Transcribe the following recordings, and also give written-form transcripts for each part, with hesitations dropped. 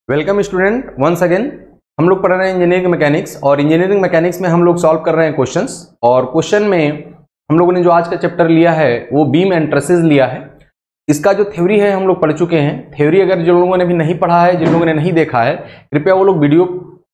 Welcome student once again. हम लोग पढ़ रहे हैं इंजीनियरिंग मैकेनिक्स और इंजीनियरिंग मैकेनिक्स में हम लोग सॉल्व कर रहे हैं क्वेश्चंस। और क्वेश्चन में हम लोगों ने जो आज का चैप्टर लिया है वो बीम एंड ट्रसेस लिया है। इसका जो थ्योरी है हम लोग पढ़ चुके हैं। थ्योरी अगर जिन लोगों ने भी नहीं पढ़ा है, जिन लोगों ने नहीं देखा है, कृपया वो लोग वीडियो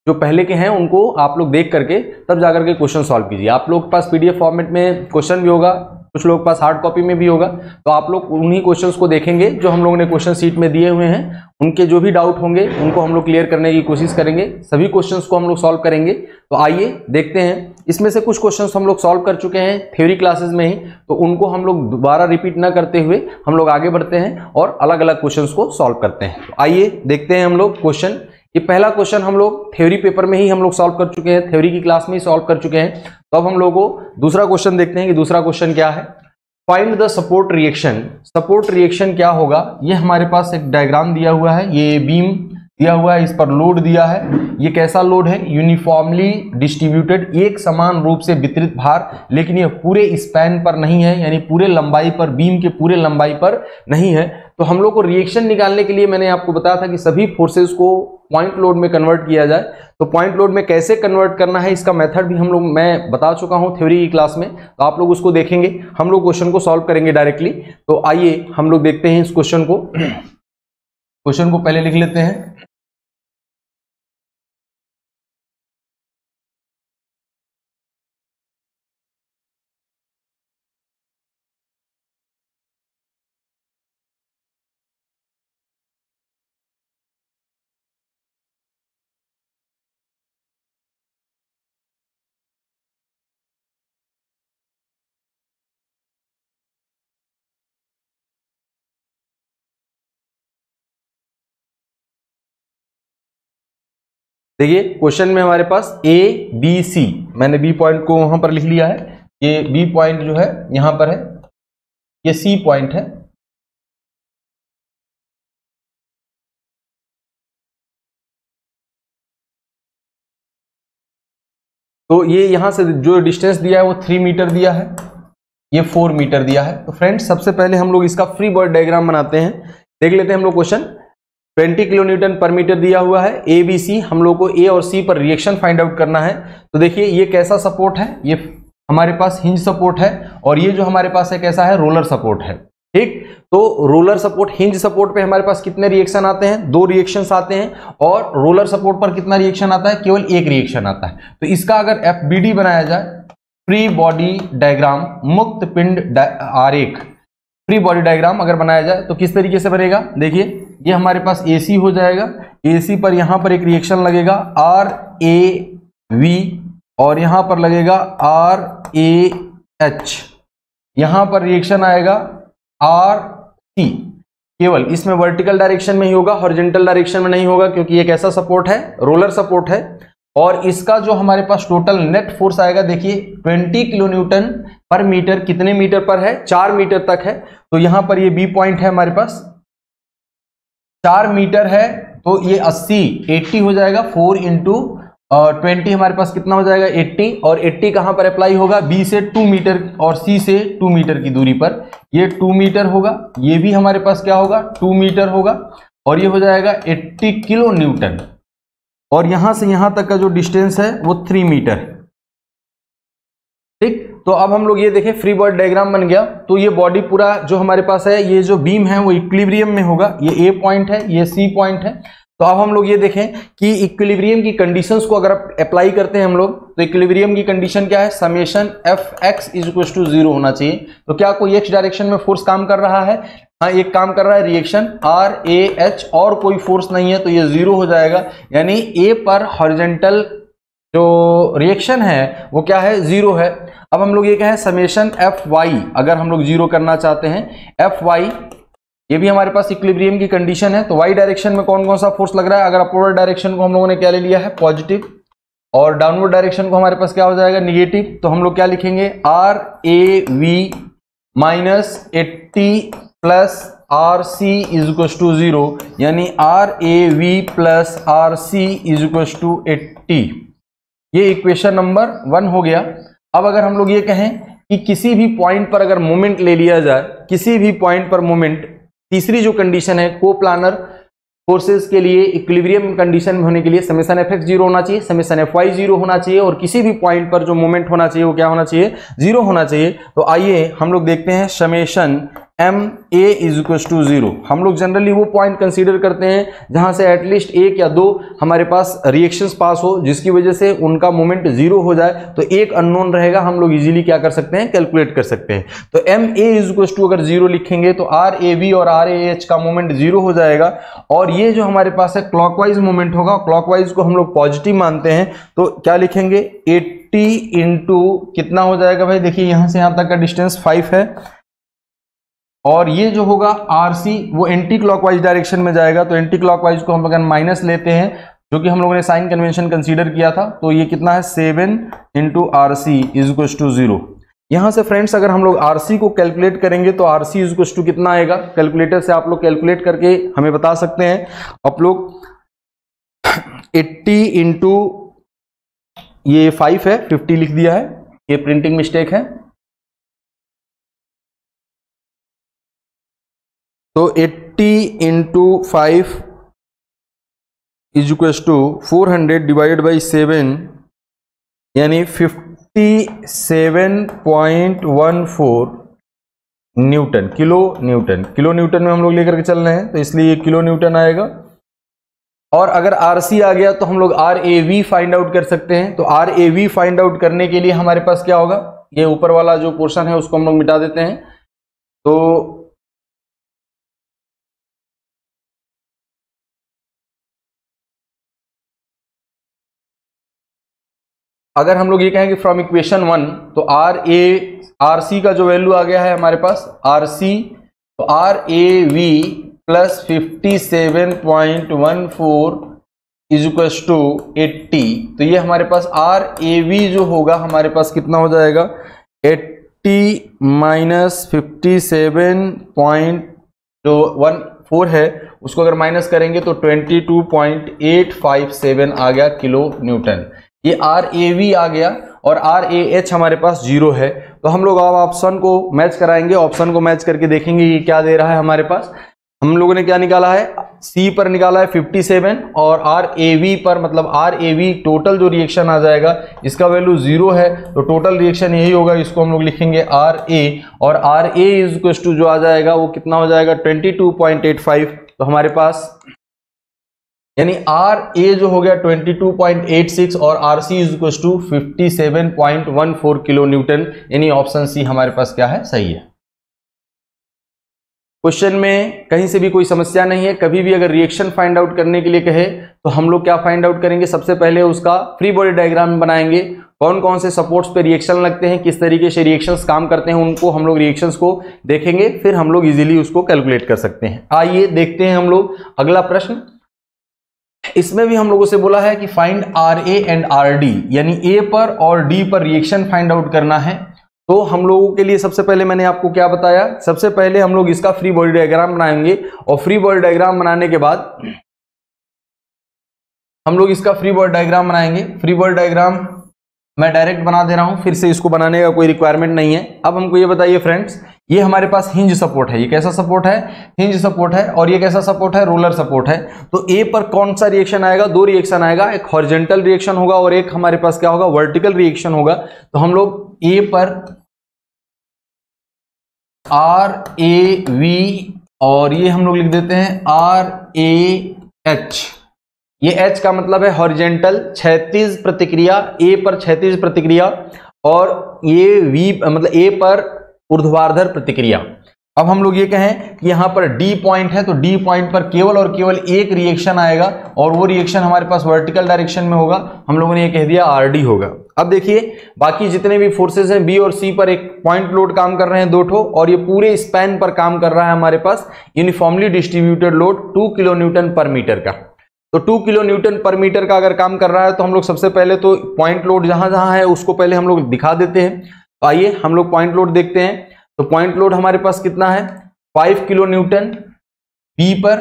जो पहले के हैं उनको आप लोग देख करके तब जाकर के क्वेश्चन सॉल्व कीजिए। आप लोग के पास पीडीएफ फॉर्मेट में क्वेश्चन भी होगा, कुछ लोगों के पास हार्ड कॉपी में भी होगा, तो आप लोग उन्हीं क्वेश्चंस को देखेंगे जो हम लोगों ने क्वेश्चन शीट में दिए हुए हैं। उनके जो भी डाउट होंगे उनको हम लोग क्लियर करने की कोशिश करेंगे। सभी क्वेश्चंस को हम लोग सॉल्व करेंगे। तो आइए देखते हैं। इसमें से कुछ क्वेश्चंस हम लोग सॉल्व कर चुके हैं थ्योरी क्लासेस में ही, तो उनको हम लोग दोबारा रिपीट ना करते हुए हम लोग आगे बढ़ते हैं और अलग अलग क्वेश्चंस को सॉल्व करते हैं। तो आइए देखते हैं हम लोग क्वेश्चन। ये पहला क्वेश्चन हम लोग थ्योरी पेपर में ही हम लोग सॉल्व कर चुके हैं, थ्योरी की क्लास में ही सॉल्व कर चुके हैं। तो अब हम लोग को दूसरा क्वेश्चन देखते हैं कि दूसरा क्वेश्चन क्या है। Find the support reaction. Support reaction क्या होगा, ये हमारे पास एक डायग्राम दिया हुआ है, ये बीम दिया हुआ है, इस पर लोड दिया है। ये कैसा लोड है, यूनिफॉर्मली डिस्ट्रीब्यूटेड, एक समान रूप से वितरित भार, लेकिन ये पूरे स्पैन पर नहीं है, यानी पूरे लंबाई पर, बीम के पूरे लंबाई पर नहीं है। तो हम लोग को रिएक्शन निकालने के लिए मैंने आपको बताया था कि सभी फोर्सेस को पॉइंट लोड में कन्वर्ट किया जाए। तो पॉइंट लोड में कैसे कन्वर्ट करना है इसका मेथड भी मैं बता चुका हूं थ्योरी की क्लास में, तो आप लोग उसको देखेंगे। हम लोग क्वेश्चन को सॉल्व करेंगे डायरेक्टली। तो आइए हम लोग देखते हैं इस क्वेश्चन को। क्वेश्चन को पहले लिख लेते हैं। देखिए क्वेश्चन में हमारे पास ए बी सी, मैंने बी पॉइंट को वहां पर लिख लिया है। ये बी पॉइंट जो है यहां पर है, ये सी पॉइंट है। तो ये यहां से जो डिस्टेंस दिया है वो 3 मीटर दिया है, ये 4 मीटर दिया है। तो फ्रेंड्स सबसे पहले हम लोग इसका फ्री बॉडी डायग्राम बनाते हैं। देख लेते हैं हम लोग question. 20 kilo newton per metre दिया हुआ है, ए बी सी, हम लोग को ए और सी पर रिएक्शन फाइंड आउट करना है। तो देखिए ये कैसा सपोर्ट है, ये हमारे पास हिंज सपोर्ट है, और ये जो हमारे पास है कैसा है, रोलर सपोर्ट है। ठीक, तो रोलर सपोर्ट, हिंज सपोर्ट पे हमारे पास कितने रिएक्शन आते हैं, 2 रिएक्शंस आते हैं, और रोलर सपोर्ट पर कितना रिएक्शन आता है, केवल 1 रिएक्शन आता है। तो इसका अगर FBD बनाया जाए, फ्री बॉडी डायग्राम, मुक्त पिंड आरेख, फ्री बॉडी डायग्राम अगर बनाया जाए तो किस तरीके से बनेगा। देखिए ये हमारे पास AC हो जाएगा, AC पर यहां पर एक रिएक्शन लगेगा RAV, और यहां पर लगेगा RAH, यहां पर रिएक्शन आएगा RC। केवल इसमें वर्टिकल डायरेक्शन में ही होगा, हॉरिजॉन्टल डायरेक्शन में नहीं होगा, क्योंकि ये कैसा सपोर्ट है, रोलर सपोर्ट है। और इसका जो हमारे पास टोटल नेट फोर्स आएगा, देखिए 20 किलो न्यूटन पर मीटर, कितने मीटर पर है, 4 मीटर तक है। तो यहां पर ये बी पॉइंट है हमारे पास, 4 मीटर है, तो ये 80 हो जाएगा। 4 इंटू 20 हमारे पास कितना हो जाएगा, 80। और 80 कहां पर अप्लाई होगा, बी से 2 मीटर और सी से 2 मीटर की दूरी पर। ये 2 मीटर होगा, ये भी हमारे पास क्या होगा, 2 मीटर होगा, और ये हो जाएगा 80 किलो न्यूटन। और यहां से यहां तक का जो डिस्टेंस है वो 3 मीटर है। ठीक, तो अब हम लोग ये देखें, फ्री बॉडी डायग्राम बन गया। तो ये बॉडी पूरा जो हमारे पास है, ये जो बीम है वो इक्विलिब्रियम में होगा। ये ए पॉइंट है, ये सी पॉइंट है। तो अब हम लोग ये देखें कि इक्विलिब्रियम की कंडीशंस को अगर अप्लाई करते हैं हम लोग, तो इक्विलिब्रियम की कंडीशन क्या है, समेशन Fx = 0 होना चाहिए। तो क्या कोई x डायरेक्शन में फोर्स काम कर रहा है, हाँ एक काम कर रहा है, रिएक्शन RAH, और कोई फोर्स नहीं है, तो ये 0 हो जाएगा। यानी A पर हॉरिजॉन्टल जो रिएक्शन है वो क्या है, 0 है। अब हम लोग ये कहें समेशन Fy, अगर हम लोग 0 करना चाहते हैं, Fy, ये भी हमारे पास इक्विलिब्रियम की कंडीशन है। तो y डायरेक्शन में कौन कौन सा फोर्स लग रहा है, अगर अपवर्ड डायरेक्शन को हम लोगों ने क्या ले लिया है, पॉजिटिव, और डाउनवर्ड डायरेक्शन को हमारे पास क्या हो जाएगा, निगेटिव। तो हम लोग क्या लिखेंगे, RAV - 80 + RC = 0, यानी RAV + RC = 80। ये इक्वेशन नंबर 1 हो गया। अब अगर हम लोग ये कहें कि किसी भी पॉइंट पर अगर मोमेंट ले लिया जाए, किसी भी पॉइंट पर मोमेंट, तीसरी जो कंडीशन है कोप्लानर फोर्सेस के लिए इक्विलिब्रियम कंडीशन में होने के लिए समेशन एफ एक्स 0 होना चाहिए, समेशन एफ वाई 0 होना चाहिए और किसी भी पॉइंट पर जो मोमेंट होना चाहिए वो क्या होना चाहिए, 0 होना चाहिए। तो आइए हम लोग देखते हैं summation M A is equal to 0। हम लोग जनरली वो पॉइंट कंसीडर करते हैं जहां से एटलीस्ट 1 या 2 हमारे पास रिएक्शंस पास हो जिसकी वजह से उनका मोमेंट 0 हो जाए, तो एक अननोन रहेगा, हम लोग इजीली क्या कर सकते हैं, कैलकुलेट कर सकते हैं। तो M A is equal to अगर 0 लिखेंगे तो आर ए बी और आर ए एच का मोमेंट 0 हो जाएगा और ये जो हमारे पास है क्लॉकवाइज मोमेंट होगा, क्लॉकवाइज को हम लोग पॉजिटिव मानते हैं, तो क्या लिखेंगे 80 इंटू कितना हो जाएगा भाई, देखिए यहां से यहां तक का डिस्टेंस 5 है और ये जो होगा RC वो एंटी क्लॉकवाइज डायरेक्शन में जाएगा, तो एंटी क्लॉकवाइज को हम अगर माइनस लेते हैं जो कि हम लोगों ने साइन कन्वेंशन कंसीडर किया था, तो ये कितना है 7 into RC is equal to 0। यहां से फ्रेंड्स अगर हम लोग RC को कैलकुलेट करेंगे तो RC इज इक्वल टू कितना आएगा, कैलकुलेटर से आप लोग कैलकुलेट करके हमें बता सकते हैं। आप लोग 80 इंटू ये 5 है, 50 लिख दिया है, ये प्रिंटिंग मिस्टेक है, तो 80 into 5 is equal to 400 divided by 7 यानी 57.14 न्यूटन, किलो न्यूटन में हम लोग लेकर के चल रहे हैं तो इसलिए ये किलो न्यूटन आएगा। और अगर RC आ गया तो हम लोग RAV फाइंड आउट कर सकते हैं, तो RAV फाइंड आउट करने के लिए हमारे पास क्या होगा, ये ऊपर वाला जो पोर्शन है उसको हम लोग मिटा देते हैं। तो अगर हम लोग ये कहेंगे फ्रॉम इक्वेशन 1 तो RC का जो वैल्यू आ गया है हमारे पास RC, तो RAV plus 57.14 is equal to 80, तो ये हमारे पास RAV जो होगा हमारे पास कितना हो जाएगा 80 माइनस 57.14 है, उसको अगर माइनस करेंगे तो 22.857 आ गया किलो न्यूटन। ये RAV आ गया और RAH हमारे पास 0 है, तो हम लोग अब ऑप्शन को मैच कराएंगे, ऑप्शन को मैच करके देखेंगे ये क्या दे रहा है हमारे पास। हम लोगों ने क्या निकाला है, C पर निकाला है 57 और RAV पर मतलब RAV टोटल जो रिएक्शन आ जाएगा इसका वैल्यू 0 है, तो टोटल रिएक्शन यही होगा, इसको हम लोग लिखेंगे RA और RA इज इक्वल टू जो आ जाएगा वो कितना हो जाएगा 22.85, तो हमारे पास यानी RA जो हो गया 22.86 और RC is equal to 57.14 kilonewton, यानी ऑप्शन सी हमारे पास क्या है, सही है। क्वेश्चन में कहीं से भी कोई समस्या नहीं है, कभी भी अगर रिएक्शन फाइंड आउट करने के लिए कहे तो हम लोग क्या फाइंड आउट करेंगे, सबसे पहले उसका फ्री बॉडी डायग्राम बनाएंगे, कौन कौन से सपोर्ट्स पे रिएक्शन लगते हैं, किस तरीके से रिएक्शंस काम करते हैं, उनको हम लोग रिएक्शंस को देखेंगे, फिर हम लोग इजीली उसको कैलकुलेट कर सकते हैं। आइए देखते हैं हम लोग अगला प्रश्न। इसमें भी हम लोगों से बोला है कि फाइंड RA एंड RD, यानी A पर और D पर रिएक्शन फाइंड आउट करना है। तो हम लोगों के लिए सबसे पहले मैंने आपको क्या बताया, सबसे पहले हम लोग इसका फ्री बॉडी डायग्राम बनाएंगे और फ्री बॉडी डायग्राम बनाने के बाद हम लोग इसका फ्री बॉडी डायग्राम बनाएंगे। फ्री बॉडी डायग्राम मैं डायरेक्ट बना दे रहा हूं, फिर से इसको बनाने का कोई रिक्वायरमेंट नहीं है। अब हमको ये बताइए फ्रेंड्स, ये हमारे पास हिंज सपोर्ट है, ये कैसा सपोर्ट है, हिंज सपोर्ट है, और ये कैसा सपोर्ट है, रोलर सपोर्ट है। तो ए पर कौन सा रिएक्शन आएगा, दो रिएक्शन आएगा, एक हॉरिजॉन्टल रिएक्शन होगा और एक हमारे पास क्या होगा, वर्टिकल रिएक्शन होगा। तो हम लोग ए पर RAV और ये हम लोग लिख देते हैं RAH। ये H का मतलब है हॉरिजॉन्टल क्षैतिज प्रतिक्रिया, A पर क्षैतिज प्रतिक्रिया, और ये V मतलब A पर ऊर्ध्वाधर प्रतिक्रिया। अब हम लोग ये कहें कि यहाँ पर D पॉइंट है, तो D पॉइंट पर केवल और केवल एक रिएक्शन आएगा और वो रिएक्शन हमारे पास वर्टिकल डायरेक्शन में होगा, हम लोगों ने ये कह दिया RD होगा। अब देखिए बाकी जितने भी फोर्सेस हैं B और C पर एक पॉइंट लोड काम कर रहे हैं दो ठो, और ये पूरे स्पैन पर काम कर रहा है हमारे पास uniformly distributed load 2 kilo newton per metre का। तो 2 किलो न्यूटन पर मीटर का अगर काम कर रहा है तो हम लोग सबसे पहले तो पॉइंट लोड जहां जहां है उसको पहले हम लोग दिखा देते हैं। तो आइए हम लोग पॉइंट लोड देखते हैं। तो पॉइंट लोड हमारे पास कितना है, 5 किलो न्यूटन। बी पर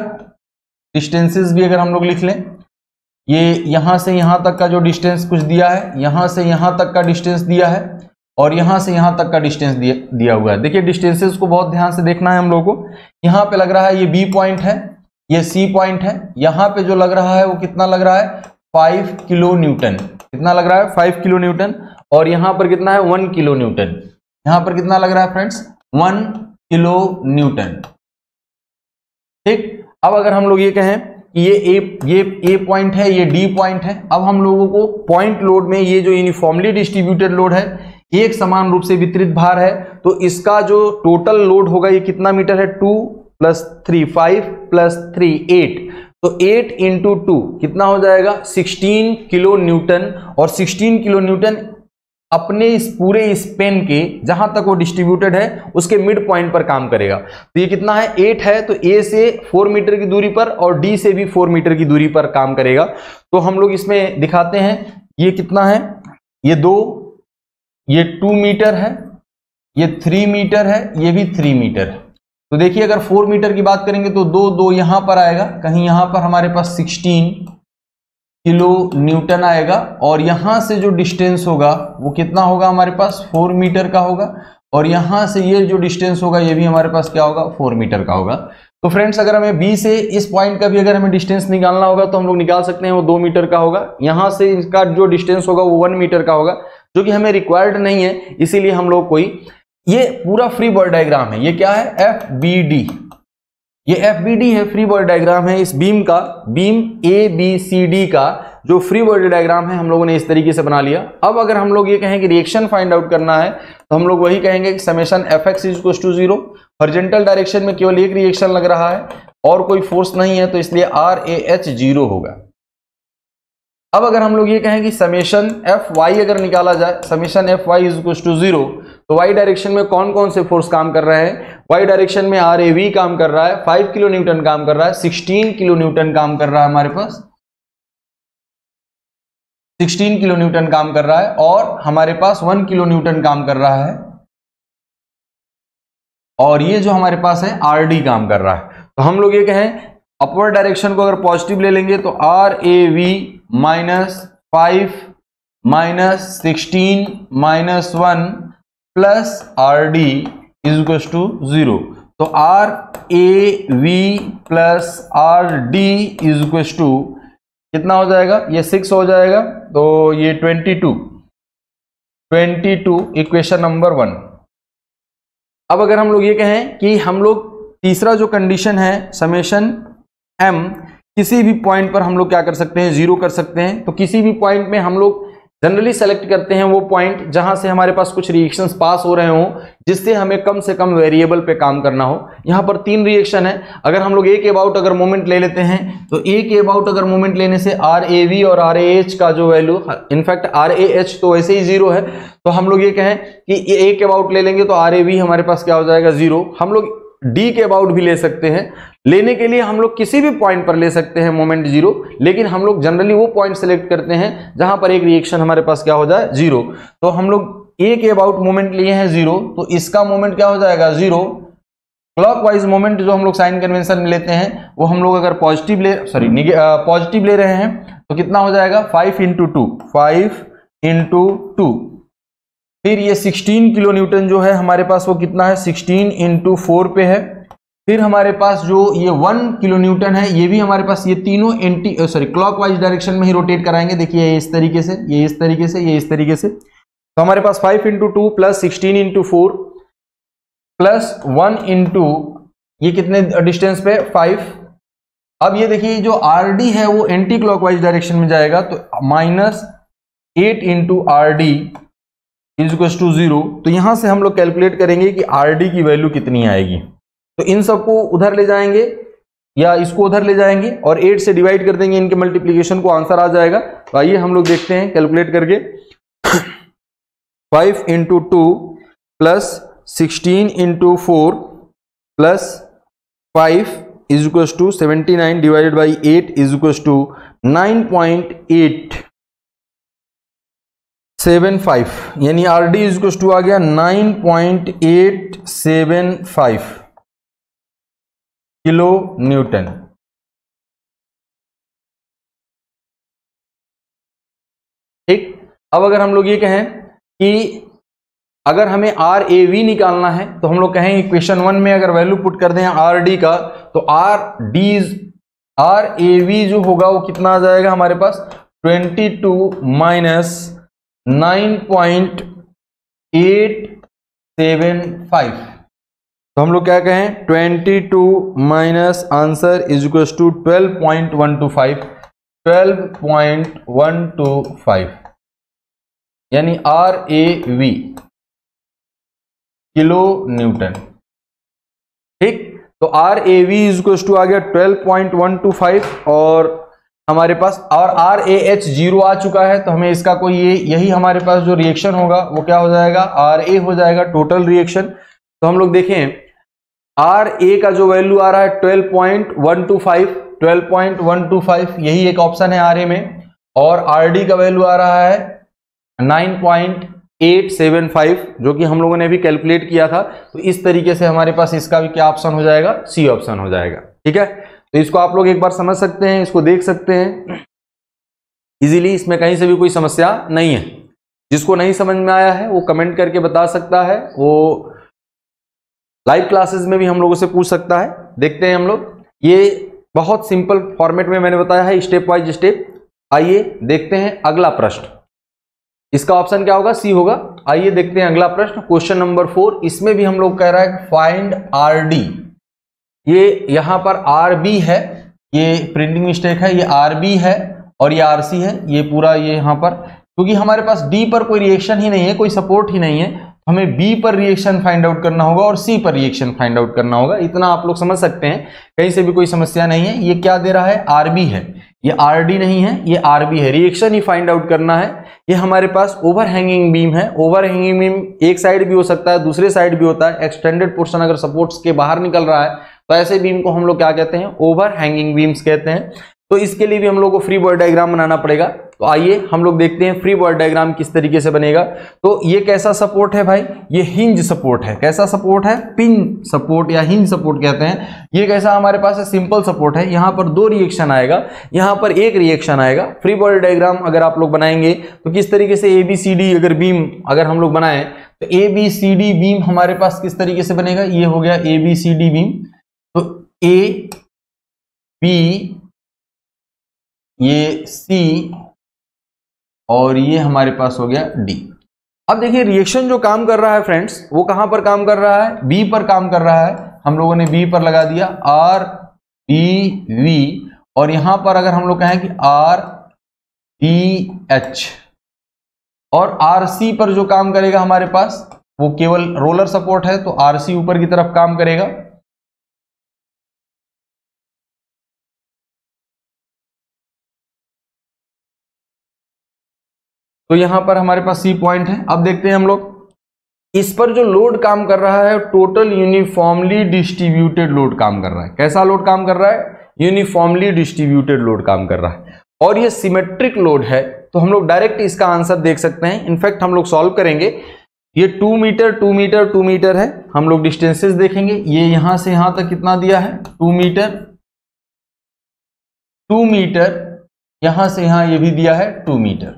डिस्टेंसेस भी अगर हम लोग लिख लें, ये यहां से यहां तक का जो डिस्टेंस कुछ दिया है, यहां से यहां तक का डिस्टेंस दिया है, और यहां से यहां तक का डिस्टेंस दिया हुआ है। देखिए डिस्टेंसेस को बहुत ध्यान से देखना है हम लोगों को। यहां पे लग रहा है ये बी पॉइंट है, ये सी पॉइंट है, यहां पे जो लग रहा है वो कितना लग रहा है 5 किलो न्यूटन। कितना लग रहा है 5 किलो न्यूटन। और यहां पर कितना है 1 किलो न्यूटन। यहां पर कितना लग रहा है फ्रेंड्स 1 किलो न्यूटन। ठीक, अब अगर हम लोग ये कहें कि ये ए पॉइंट है, ये डी पॉइंट है, अब हम लोगों को पॉइंट लोड में ये जो यूनिफॉर्मली डिस्ट्रीब्यूटेड लोड है, एक समान रूप से वितरित भार है, तो इसका जो टोटल लोड होगा ये कितना मीटर है 2 + 3 5 + 3 8, तो 8 × 2 कितना हो जाएगा 16 किलो न्यूटन। और 16 किलो न्यूटन अपने इस पूरे स्पेन के जहां तक वो डिस्ट्रीब्यूटेड है उसके मिड पॉइंट पर काम करेगा। तो ये कितना है 8 है, तो ए से 4 मीटर की दूरी पर और डी से भी 4 मीटर की दूरी पर काम करेगा। तो हम लोग इसमें दिखाते हैं ये कितना है, ये 2, ये 2 मीटर है, ये 3 मीटर है, ये भी 3 मीटर है। तो देखिए अगर 4 मीटर की बात करेंगे तो 2 यहां पर आएगा, कहीं यहां पर हमारे पास 16 किलो न्यूटन आएगा। और यहां से जो डिस्टेंस होगा वो कितना होगा हमारे पास 4 मीटर का होगा। और यहां से ये जो डिस्टेंस होगा ये भी हमारे पास क्या होगा 4 मीटर का होगा। तो फ्रेंड्स अगर हमें बी से इस पॉइंट का भी अगर हमें डिस्टेंस निकालना होगा तो हम लोग निकाल सकते हैं, वो 2 मीटर का होगा। यहां से इसका जो डिस्टेंस होगा वो 1 मीटर का होगा, जो कि हमें रिक्वायर्ड नहीं है, इसीलिए हम लोग कोई ये पूरा फ्री बॉडी डायग्राम है। ये क्या है FBD, ये FBD है, फ्री बॉडी डायग्राम है इस बीम का, बीम ABCD का जो फ्री बॉडी डायग्राम है हम लोगों ने इस तरीके से बना लिया। अब अगर हम लोग ये कहें कि रिएक्शन फाइंड आउट करना है तो हम लोग वही कहेंगे कि समेशन Fx = 0। हॉरिजॉन्टल डायरेक्शन में केवल एक रिएक्शन लग रहा है और कोई फोर्स नहीं है, तो इसलिए RAH 0 होगा। अब अगर हम लोग ये कहें कि समेशन Fy अगर निकाला जाए, समेशन Fy = 0, तो y डायरेक्शन में कौन कौन से फोर्स काम कर रहे हैं। y डायरेक्शन में RAV काम कर रहा है, 5 किलो न्यूटन काम कर रहा है, 16 किलो न्यूटन काम कर रहा है, हमारे पास 16 किलो न्यूटन काम कर रहा है, और हमारे पास 1 किलो न्यूटन काम कर रहा है, और ये जो हमारे पास है RD काम कर रहा है। तो हम लोग ये कहें अपवर्ड डायरेक्शन को अगर पॉजिटिव ले लेंगे तो RAV -5 -16 -1 प्लस RD = 0। तो RAV प्लस RD = कितना हो जाएगा, ये 6 हो जाएगा, तो ये 22 इक्वेशन नंबर 1। अब अगर हम लोग ये कहें कि हम लोग तीसरा जो कंडीशन है समेशन M किसी भी पॉइंट पर हम लोग क्या कर सकते हैं 0 कर सकते हैं। तो किसी भी पॉइंट में हम लोग जनरली सेलेक्ट करते हैं वो पॉइंट जहां से हमारे पास कुछ रिएक्शंस पास हो रहे हो, जिससे हमें कम से कम वेरिएबल पे काम करना हो। यहां पर 3 रिएक्शन है। अगर हम लोग ए के अबाउट अगर मोमेंट ले लेते हैं तो ए के अबाउट अगर मोमेंट लेने से RAV और RAH का जो वैल्यू, इनफैक्ट RAH तो वैसे ही 0 है, तो हम लोग ये कहें कि ए के अबाउट ले लेंगे तो RAV हमारे पास क्या हो जाएगा 0। हम लोग डी के अबाउट भी ले सकते हैं, लेने के लिए हम लोग किसी भी पॉइंट पर ले सकते हैं मोमेंट 0, लेकिन हम लोग जनरली वो पॉइंट सेलेक्ट करते हैं जहां पर एक रिएक्शन हमारे पास क्या हो जाए 0। तो हम लोग ए के अबाउट मोमेंट लिए हैं 0, तो इसका मोमेंट क्या हो जाएगा 0। क्लॉकवाइज मोमेंट जो हम लोग साइन कन्वेंशन में लेते हैं वो हम लोग अगर पॉजिटिव ले रहे हैं तो कितना हो जाएगा 5 × 2। फिर ये 16 किलो न्यूटन जो है हमारे पास वो कितना है 16 × 4 पे है। फिर हमारे पास जो ये 1 किलो न्यूटन है ये भी हमारे पास, ये तीनों क्लॉकवाइज डायरेक्शन में ही रोटेट कराएंगे। देखिए ये इस तरीके से, ये इस तरीके से, ये इस तरीके से। तो हमारे पास 5 × 2 प्लस 16 × 4 प्लस 1 × ये कितने डिस्टेंस पे 5। अब ये देखिए जो RD है वो एंटी क्लॉकवाइज डायरेक्शन में जाएगा, तो -8 × RD = 0। तो यहां से हम लोग कैलकुलेट करेंगे कि RD की वैल्यू कितनी आएगी। तो इन सबको उधर ले जाएंगे या इसको उधर ले जाएंगे और 8 से डिवाइड कर देंगे, इनके मल्टीप्लिकेशन को आंसर आ जाएगा। तो आइए हम लोग देखते हैं कैलकुलेट करके। 5 × 2 प्लस 16 × 4 प्लस 5 = 79 डिवाइडेड बाई 8 = 9.875, यानी RD = आ गया 9.875 किलो न्यूटन। ठीक, अब अगर हम लोग ये कहें कि अगर हमें RAV निकालना है तो हम लोग कहें इक्वेशन 1 में अगर वैल्यू पुट कर दें RD का, तो RD आर ए वी जो होगा वो कितना आ जाएगा हमारे पास 22 माइनस 9.875। तो हम लोग क्या कहें 22 minus answer is equal to 12.125, 12.125 यानी R A V kilo newton. ठीक, तो R A V is equal to आ गया 12.125 और हमारे पास और आर ए एच 0 आ चुका है, तो हमें इसका कोई यही हमारे पास जो रिएक्शन होगा वो क्या हो जाएगा आर ए हो जाएगा टोटल रिएक्शन। तो हम लोग देखें आर ए का जो वैल्यू आ रहा है 12.125 यही एक ऑप्शन है आर ए में, और आर डी का वैल्यू आ रहा है 9.875 जो कि हम लोगों ने भी कैलकुलेट किया था। तो इस तरीके से हमारे पास इसका भी क्या ऑप्शन हो जाएगा, सी ऑप्शन हो जाएगा। ठीक है, तो इसको आप लोग एक बार समझ सकते हैं, इसको देख सकते हैं इजीली, इसमें कहीं से भी कोई समस्या नहीं है। जिसको नहीं समझ में आया है वो कमेंट करके बता सकता है, वो लाइव क्लासेस में भी हम लोगों से पूछ सकता है। देखते हैं हम लोग, ये बहुत सिंपल फॉर्मेट में मैंने बताया है, स्टेप वाइज स्टेप। आइए देखते हैं अगला प्रश्न, इसका ऑप्शन क्या होगा, सी होगा। आइए देखते हैं अगला प्रश्न, क्वेश्चन नंबर 4। इसमें भी हम लोग कह रहा है फाइंड आर डी। ये यहां पर आर बी है, ये प्रिंटिंग मिस्टेक है, ये आर बी है और ये आर सी है, ये पूरा ये यहां पर, क्योंकि हमारे पास डी पर कोई रिएक्शन ही नहीं है, कोई सपोर्ट ही नहीं है, हमें बी पर रिएक्शन फाइंड आउट करना होगा और सी पर रिएक्शन फाइंड आउट करना होगा। इतना आप लोग समझ सकते हैं, कहीं से भी कोई समस्या नहीं है। ये क्या दे रहा है, आरबी है, ये आरडी नहीं है, ये आरबी है, रिएक्शन ही फाइंड आउट करना है। ये हमारे पास ओवर हैंगिंग बीम है, ओवर हैंगिंग बीम एक साइड भी हो सकता है, दूसरे साइड भी होता है। एक्सटेंडेड पोर्शन अगर सपोर्ट्स के बाहर निकल रहा है तो ऐसे बीम को हम लोग क्या कहते हैं, ओवर हैंगिंग बीम्स कहते हैं। तो इसके लिए भी हम लोग को फ्री बॉडी डायग्राम बनाना पड़ेगा। तो आइए हम लोग देखते हैं फ्री बॉडी डायग्राम किस तरीके से बनेगा। तो ये कैसा सपोर्ट है भाई, ये हिंज सपोर्ट है। कैसा सपोर्ट है, पिन सपोर्ट या हिंज सपोर्ट कहते हैं। ये कैसा हमारे पास है, सिंपल सपोर्ट है। यहाँ पर 2 रिएक्शन आएगा, यहाँ पर 1 रिएक्शन आएगा। फ्री बॉडी डायग्राम अगर आप लोग बनाएंगे तो किस तरीके से ABCD अगर बीम अगर हम लोग बनाएं तो ABCD बीम हमारे पास किस तरीके से बनेगा, ये हो गया ABCD बीम। तो A B ये C और ये हमारे पास हो गया D। अब देखिए रिएक्शन जो काम कर रहा है फ्रेंड्स, वो कहां पर काम कर रहा है, B पर काम कर रहा है। हम लोगों ने B पर लगा दिया RBV, और यहां पर अगर हम लोग कहें कि RBH, और RC पर जो काम करेगा हमारे पास वो केवल रोलर सपोर्ट है, तो RC ऊपर की तरफ काम करेगा। तो यहां पर हमारे पास C पॉइंट है। अब देखते हैं हम लोग, इस पर जो लोड काम कर रहा है टोटल यूनिफॉर्मली डिस्ट्रीब्यूटेड लोड काम कर रहा है। कैसा लोड काम कर रहा है, यूनिफॉर्मली डिस्ट्रीब्यूटेड लोड काम कर रहा है, और ये सिमेट्रिक लोड है। तो हम लोग डायरेक्ट इसका आंसर देख सकते हैं। इनफैक्ट हम लोग सॉल्व करेंगे। ये 2 मीटर 2 मीटर 2 मीटर है। हम लोग डिस्टेंसेस देखेंगे, ये यहां से यहां तक कितना दिया है, 2 मीटर 2 मीटर, यहां से यहां ये भी दिया है 2 मीटर।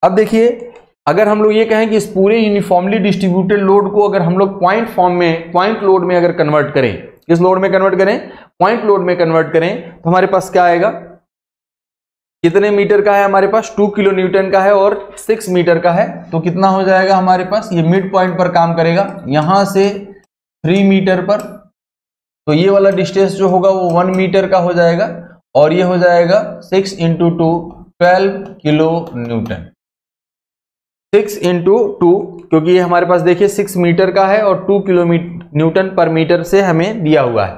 अब देखिए, अगर हम लोग ये कहें कि इस पूरे यूनिफॉर्मली डिस्ट्रीब्यूटेड लोड को अगर हम लोग पॉइंट फॉर्म में, पॉइंट लोड में अगर कन्वर्ट करें, किस लोड में कन्वर्ट करें, पॉइंट लोड में कन्वर्ट करें, तो हमारे पास क्या आएगा, कितने मीटर का है हमारे पास, 2 किलो न्यूटन का है और 6 मीटर का है। तो कितना हो जाएगा हमारे पास, ये मिड पॉइंट पर काम करेगा, यहां से 3 मीटर पर। तो ये वाला डिस्टेंस जो होगा वो 1 मीटर का हो जाएगा, और ये हो जाएगा 6 × 2 12 किलो न्यूटन। 6 × 2, क्योंकि ये हमारे पास देखिए 6 मीटर का है और 2 किलो न्यूटन पर मीटर से हमें दिया हुआ है।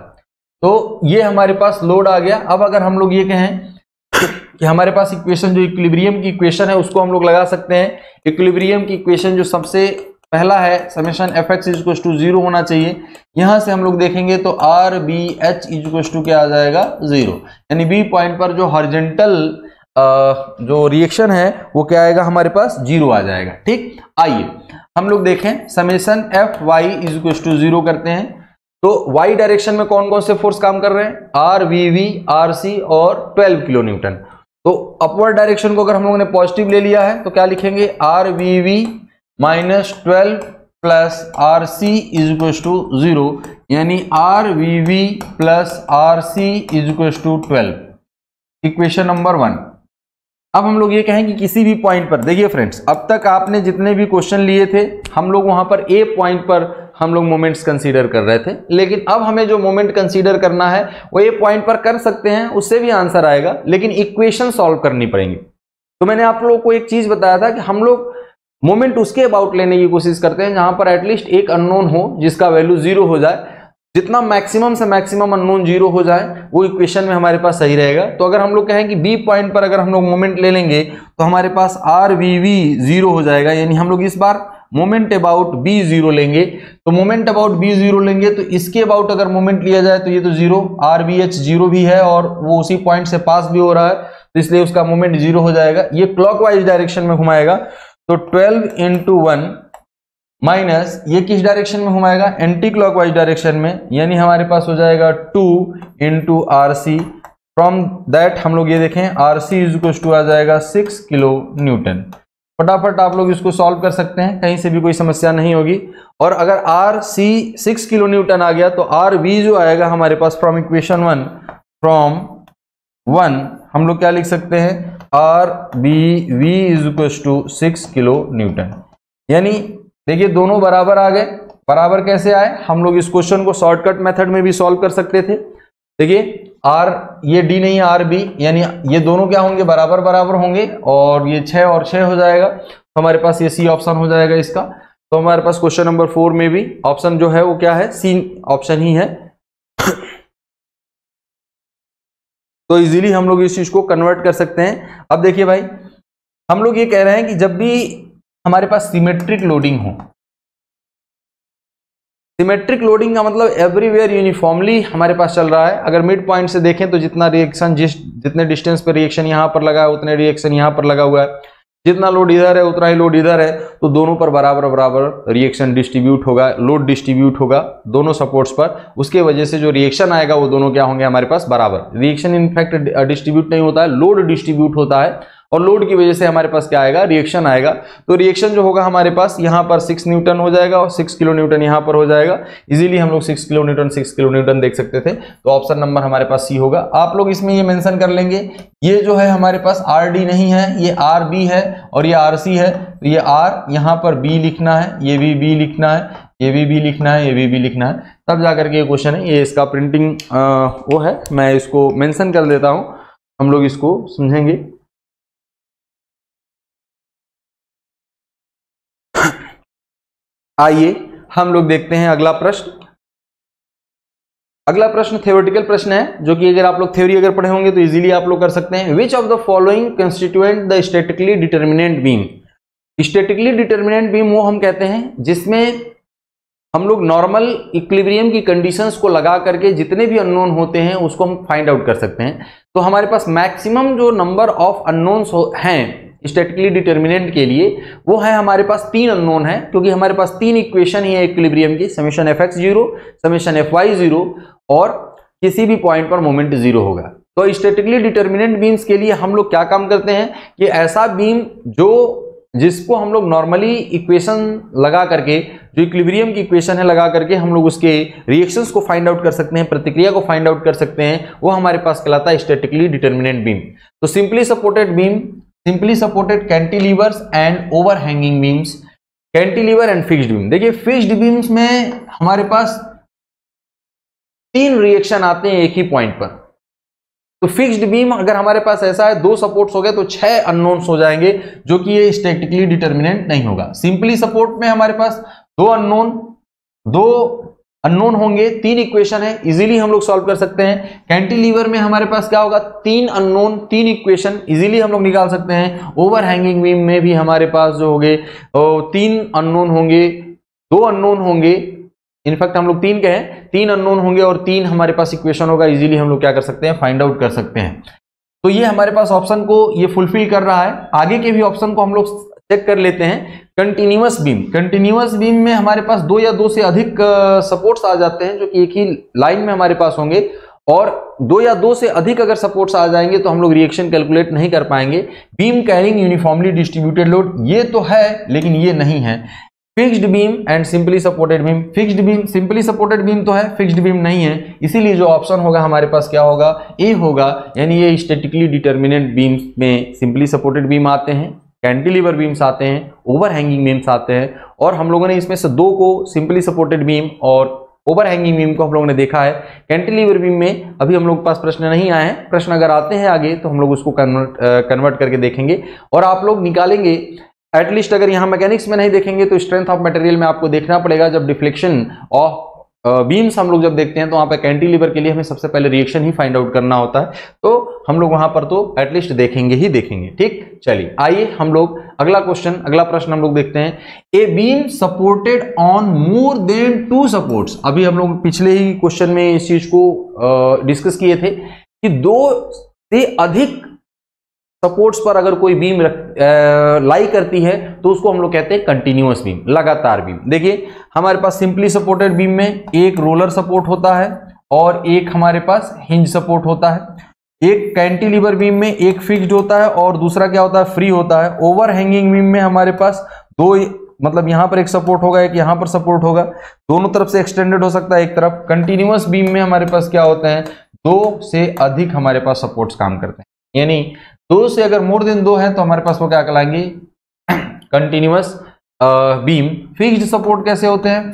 तो ये हमारे पास लोड आ गया। अब अगर हम लोग ये कहें कि हमारे पास इक्वेशन, जो इक्विलिब्रियम की इक्वेशन है उसको हम लोग लगा सकते हैं। इक्विलिब्रियम की इक्वेशन जो सबसे पहला है, समेशन Fx = 0 होना चाहिए। यहां से हम लोग देखेंगे तो RBH = क्या आ जाएगा, 0, यानी B पॉइंट पर जो हॉरिजॉन्टल जो रिएक्शन है वो क्या आएगा हमारे पास, 0 आ जाएगा। ठीक, आइए हम लोग देखें, समेशन Fy = 0 करते हैं। तो y डायरेक्शन में कौन कौन से फोर्स काम कर रहे हैं, RVV, RC और 12 किलो न्यूटन। तो अपवर्ड डायरेक्शन को अगर हम लोगों ने पॉजिटिव ले लिया है तो क्या लिखेंगे, RVV - 12 plus R C is equal to 0, यानी R V V plus R C is equal to 12, equation number 1। अब हम लोग ये कहें कि किसी भी पॉइंट पर, देखिए फ्रेंड्स, अब तक आपने जितने भी क्वेश्चन लिए थे हम लोग वहां पर ए पॉइंट पर हम लोग मोमेंट्स कंसीडर कर रहे थे, लेकिन अब हमें जो मोमेंट कंसीडर करना है वो ए पॉइंट पर कर सकते हैं, उससे भी आंसर आएगा, लेकिन इक्वेशन सॉल्व करनी पड़ेंगी। तो मैंने आप लोगों को एक चीज बताया था कि हम लोग मोमेंट उसके अबाउट लेने की कोशिश करते हैं जहां पर एटलीस्ट एक अननोन हो जिसका वैल्यू 0 हो जाए, जितना मैक्सिमम से मैक्सिमम अननोन 0 हो जाए वो इक्वेशन में हमारे पास सही रहेगा। तो अगर हम लोग कहें कि बी पॉइंट पर अगर हम लोग मोमेंट ले लेंगे तो हमारे पास आर वी वी 0 हो जाएगा, यानी हम लोग इस बार मोमेंट अबाउट बी 0 लेंगे। तो मोमेंट अबाउट बी 0 लेंगे तो इसके अबाउट अगर मोमेंट लिया जाए तो ये तो 0, आर बी एच 0 भी है और वो उसी पॉइंट से पास भी हो रहा है, तो इसलिए उसका मोमेंट 0 हो जाएगा। ये क्लॉकवाइज डायरेक्शन में घुमाएगा, तो 12 इंटू 1 माइनस ये किस डायरेक्शन में घुमाएगा, एंटी क्लॉकवाइज डायरेक्शन में, यानी हमारे पास हो जाएगा 2 into R C. From that हम लोग ये देखें R C is equal to आ जाएगा 6 किलो न्यूटन। फटाफट आप लोग इसको सॉल्व कर सकते हैं, कहीं से भी कोई समस्या नहीं होगी। और अगर आर सी 6 किलो न्यूटन आ गया तो आर वी जो आएगा हमारे पास फ्रॉम इक्वेशन 1, फ्रॉम 1 हम लोग क्या लिख सकते हैं, R B V is equal to 6 kilonewton. यानी देखिए दोनों बराबर आ गए। बराबर कैसे आए, हम लोग इस क्वेश्चन को शॉर्टकट मेथड में भी सॉल्व कर सकते थे। देखिए आर, ये डी नहीं आर बी, यानी ये दोनों क्या होंगे, बराबर बराबर होंगे, और ये 6 और 6 हो जाएगा, तो हमारे पास ये सी ऑप्शन हो जाएगा इसका। तो हमारे पास क्वेश्चन नंबर 4 में भी ऑप्शन जो है वो क्या है, सी ऑप्शन ही है। तो इजीली हम लोग इस चीज को कन्वर्ट कर सकते हैं। अब देखिए भाई, हम लोग ये कह रहे हैं कि जब भी हमारे पास सिमेट्रिक लोडिंग हो, सिमेट्रिक लोडिंग का मतलब एवरीवेयर यूनिफॉर्मली हमारे पास चल रहा है। अगर मिड पॉइंट से देखें तो जितना रिएक्शन, जितने डिस्टेंस पर रिएक्शन यहां पर लगा है उतने रिएक्शन यहां पर लगा हुआ है, जितना लोड इधर है उतना ही लोड इधर है, तो दोनों पर बराबर बराबर रिएक्शन डिस्ट्रीब्यूट होगा, लोड डिस्ट्रीब्यूट होगा दोनों सपोर्ट्स पर। उसके वजह से जो रिएक्शन आएगा वो दोनों क्या होंगे हमारे पास, बराबर। रिएक्शन इनफैक्ट डिस्ट्रीब्यूट नहीं होता है, लोड डिस्ट्रीब्यूट होता है, और लोड की वजह से हमारे पास क्या आएगा, रिएक्शन आएगा। तो रिएक्शन जो होगा हमारे पास यहाँ पर 6 न्यूटन हो जाएगा और 6 किलो न्यूटन यहाँ पर हो जाएगा। इजीली हम लोग 6 किलो न्यूटन देख सकते थे। तो ऑप्शन नंबर हमारे पास सी होगा। आप लोग इसमें ये मेंशन कर लेंगे, ये जो है हमारे पास आर डी नहीं है, ये आर बी है और ये आर सी है। तो ये आर यहाँ पर बी लिखना है, ये भी बी लिखना है, ये भी बी लिखना है, ये भी बी लिखना है, तब जाकर के ये क्वेश्चन है। ये इसका प्रिंटिंग वो है, मैं इसको मेंशन कर देता हूँ, हम लोग इसको समझेंगे। आइए हम लोग देखते हैं अगला प्रश्न। अगला प्रश्न थ्योरेटिकल प्रश्न है, जो कि अगर आप लोग थ्योरी अगर पढ़े होंगे तो इजीली आप लोग कर सकते हैं। Which of the following constituent the statically determinate beam. Statically determinate beam वो हम कहते हैं जिसमें हम लोग नॉर्मल इक्विलिब्रियम की कंडीशंस को लगा करके जितने भी अननोन होते हैं उसको हम फाइंड आउट कर सकते हैं। तो हमारे पास मैक्सिमम जो नंबर ऑफ अननोन्स हैं स्टैटिकली डिटर्मिनेंट के लिए, वो है हमारे पास 3 अननोन है, क्योंकि हमारे पास 3 इक्वेशन ही है इक्विलिब्रियम की, summation F X 0, summation F Y 0, और किसी भी पॉइंट पर मोमेंट 0 होगा। तो स्टैटिकली डिटर्मिनेंट बीम्स के लिए हम लोग क्या काम करते हैं कि ऐसा बीम जिसको हम लोग नॉर्मली इक्वेशन लगा करके, जो इक्विलिब्रियम की इक्वेशन है लगा करके हम लोग उसके रिएक्शंस को फाइंड आउट कर सकते हैं, प्रतिक्रिया को फाइंड आउट कर सकते हैं, वो हमारे पास कहलाता है स्टैटिकली डिटर्मिनेंट बीम। तो simply supported beam, simply supported cantilevers and overhanging beams, cantilever and fixed beam. देखिए फिक्स्ड बीम्स में हमारे पास 3 रिएक्शन आते हैं एक ही पॉइंट पर। तो फिक्स्ड बीम अगर हमारे पास ऐसा है 2 सपोर्ट्स हो गए तो 6 अननोन्स हो जाएंगे, जो कि ये स्टैटिकली डिटर्मिनेंट नहीं होगा। सिंपली सपोर्ट में हमारे पास 2 अननोन होंगे, 3 इक्वेशन है, इजीली हम लोग सॉल्व कर सकते हैं। कैंटिलीवर में हमारे पास क्या होगा, 3 अननोन 3 इक्वेशन, इजीली हम लोग निकाल सकते हैं। ओवरहैंगिंग बीम में भी हमारे पास जो होंगे 3 अननोन होंगे, 2 अननोन होंगे, इनफैक्ट हम लोग 3 कहें, 3 अननोन होंगे और 3 हमारे पास इक्वेशन होगा। इजीली हम लोग क्या कर सकते हैं, फाइंड आउट कर सकते हैं। तो ये हमारे पास ऑप्शन को ये फुलफिल कर रहा है। आगे के भी ऑप्शन को हम लोग चेक कर लेते हैं। कंटिन्यूअस बीम, कंटिन्यूअस बीम में हमारे पास 2 या 2 से अधिक सपोर्ट्स आ जाते हैं, जो कि एक ही लाइन में हमारे पास होंगे, और 2 या 2 से अधिक अगर सपोर्ट्स आ जाएंगे तो हम लोग रिएक्शन कैलकुलेट नहीं कर पाएंगे। Beam carrying uniformly distributed load, ये तो है लेकिन ये नहीं है। Fixed beam and simply supported beam. Fixed beam, simply supported beam तो है, फिक्स्ड बीम नहीं है, इसीलिए जो ऑप्शन होगा हमारे पास क्या होगा, ए होगा। यानी ये स्टैटिकली डिटर्मिनेंट बीम्स में सिंपली सपोर्टेड बीम आते हैं, कैंटिलीवर बीम्स आते हैं, ओवर हैंगिंग बीम्स आते हैं। और हम लोगों ने इसमें से दो को, सिंपली सपोर्टेड बीम और ओवर हैंगिंग बीम को हम लोगों ने देखा है। कैंटिलीवर बीम में अभी हम लोग के पास प्रश्न नहीं आए हैं, प्रश्न अगर आते हैं आगे तो हम लोग उसको कन्वर्ट करके देखेंगे और आप लोग निकालेंगे। एटलीस्ट अगर यहाँ मैकेनिक्स में नहीं देखेंगे तो स्ट्रेंथ ऑफ मटेरियल में आपको देखना पड़ेगा। जब डिफ्लेक्शन ऑफ बीम्स हम लोग जब देखते हैं तो वहां पे कैंटिलीवर के लिए हमें सबसे पहले रिएक्शन ही फाइंड आउट करना होता है, तो हम लोग वहां पर तो एटलीस्ट देखेंगे ही देखेंगे। ठीक, चलिए आइए हम लोग अगला क्वेश्चन, अगला प्रश्न हम लोग देखते हैं। A beam supported on more than 2 supports. अभी हम लोग पिछले ही क्वेश्चन में इस चीज को डिस्कस किए थे कि 2 से अधिक सपोर्ट्स पर अगर कोई बीम लाई करती है तो उसको हम लोग कहते हैं कंटिन्यूअस बीम, लगातार बीम। देखिए हमारे पास सिंपली सपोर्टेड बीम में एक रोलर सपोर्ट होता है और एक हमारे पास हिंज सपोर्ट होता है। एक कैंटिलीवर बीम में एक फिक्स्ड होता है और दूसरा क्या होता है, फ्री होता है। ओवर हैंगिंग बीम में हमारे पास 2, मतलब यहां पर एक सपोर्ट होगा, एक यहां पर सपोर्ट होगा, दोनों तरफ से एक्सटेंडेड हो सकता है एक तरफ। कंटिन्यूअस बीम में हमारे पास क्या होते हैं, 2 से अधिक हमारे पास सपोर्ट्स काम करते हैं। यानी 2 से अगर मोर देन 2 है तो हमारे पास वो क्या कहलाएंगे, कंटिन्यूअस बीम। फिक्स्ड सपोर्ट कैसे होते हैं,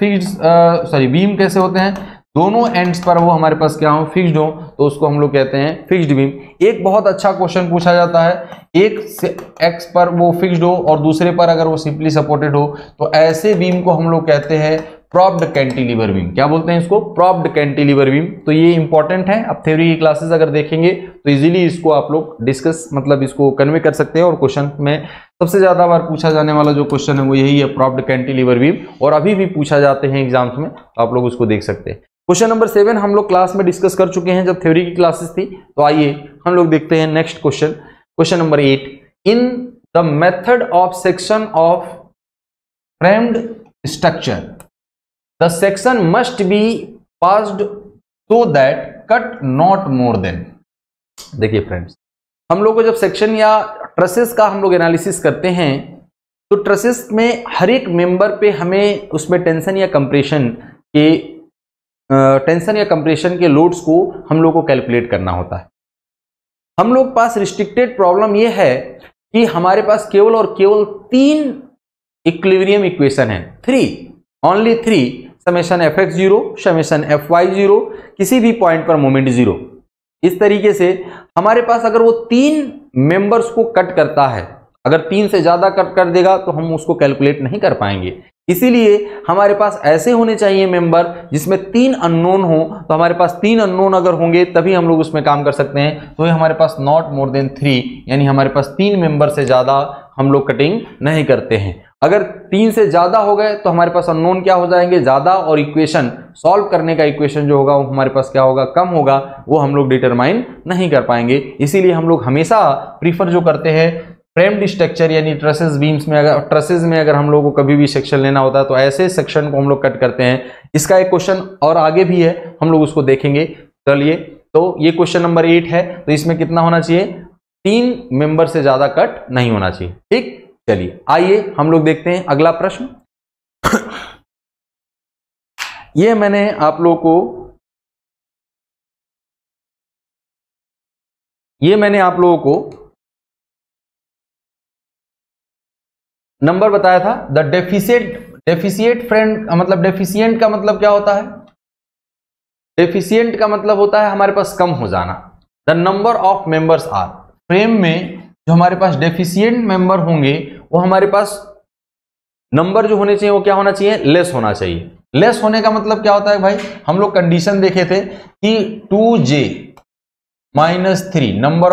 बीम कैसे होते हैं, दोनों एंड्स पर वो हमारे पास क्या हो, फिक्स्ड हो, तो उसको हम लोग कहते हैं फिक्स्ड बीम। एक बहुत अच्छा क्वेश्चन पूछा जाता है, एक से एक्स पर वो फिक्स्ड हो और दूसरे पर अगर वो सिंपली सपोर्टेड हो, तो ऐसे बीम को हम लोग कहते हैं प्रॉप्ड कैंटिलीवर बीम। क्या बोलते हैं इसको, प्रॉप्ड कैंटिलीवर बीम। तो ये इंपॉर्टेंट है, अब थ्योरी की क्लासेस अगर देखेंगे तो इजीली इसको आप लोग डिस्कस, मतलब इसको कन्वे कर सकते हैं। और क्वेश्चन में सबसे ज्यादा बार पूछा जाने वाला जो क्वेश्चन है वो यही है, प्रॉप्ड कैंटिलीवर बीम, और अभी भी पूछा जाते हैं एग्जाम्स में, तो आप लोग उसको देख सकते हैं। क्वेश्चन नंबर 7 हम लोग क्लास में डिस्कस कर चुके हैं जब थ्योरी की क्लासेस थी। तो आइए हम लोग देखते हैं next question, question number 8। In the method of section of framed structure the section must be passed so that cut not more than. देखिए फ्रेंड्स, हम लोग को जब सेक्शन या ट्रसेस का हम लोग एनालिसिस करते हैं तो ट्रसेस में हर एक मेंबर पे हमें उसमें टेंशन या कंप्रेशन के लोड्स को हम लोग को कैलकुलेट करना होता है। हम लोग पास रिस्ट्रिक्टेड प्रॉब्लम यह है कि हमारे पास केवल और केवल 3 इक्विलिब्रियम इक्वेशन है, 3, only 3, summation fx0, summation fy0, किसी भी पॉइंट पर मोमेंट 0। इस तरीके से हमारे पास अगर वो 3 मेंबर्स को कट करता है, अगर 3 से ज्यादा कट कर देगा तो हम उसको कैलकुलेट नहीं कर पाएंगे। इसीलिए हमारे पास ऐसे होने चाहिए मेंबर जिसमें 3 अननोन हो। तो हमारे पास 3 अननोन अगर होंगे तभी हम लोग उसमें काम कर सकते हैं। तो ये हमारे पास नॉट मोर देन 3, यानी हमारे पास 3 मेंबर से ज्यादा हम लोग कटिंग नहीं करते हैं। अगर 3 से ज्यादा हो गए तो हमारे पास अननोन क्या हो जाएंगे, ज्यादा, और इक्वेशन सॉल्व करने का इक्वेशन जो होगा वो हमारे पास क्या होगा, कम होगा, वो हम लोग डिटरमाइन नहीं कर पाएंगे। इसीलिए हम लोग हमेशा प्रीफर जो करते हैं फ्रेम्ड स्ट्रक्चर यानी ट्रसेस बीम्स में, अगर ट्रसेस में अगर हम लोग को कभी भी सेक्शन लेना होता है तो ऐसे सेक्शन को हम लोग कट करते हैं। इसका एक क्वेश्चन और आगे भी है, हम लोग उसको देखेंगे। चलिए, तो ये क्वेश्चन नंबर 8 है, तो इसमें कितना होना चाहिए, 3 मेंबर से ज्यादा कट नहीं होना चाहिए। ठीक, चलिए आइए हम लोग देखते हैं अगला प्रश्न। ये मैंने आप लोगों को नंबर बताया था। द डेफिशिएंट फ्रेंड, मतलब डेफिशिएंट का मतलब क्या होता है, डेफिशिएंट का मतलब होता है हमारे पास कम हो जाना। The number of members are, frame में जो हमारे पास डेफिशिएंट मेंबर होंगे वो हमारे पास नंबर जो होने चाहिए वो क्या होना चाहिए, लेस होना चाहिए। लेस होने का मतलब क्या होता है भाई, हम लोग कंडीशन देखे थे कि 2j - 3 नंबर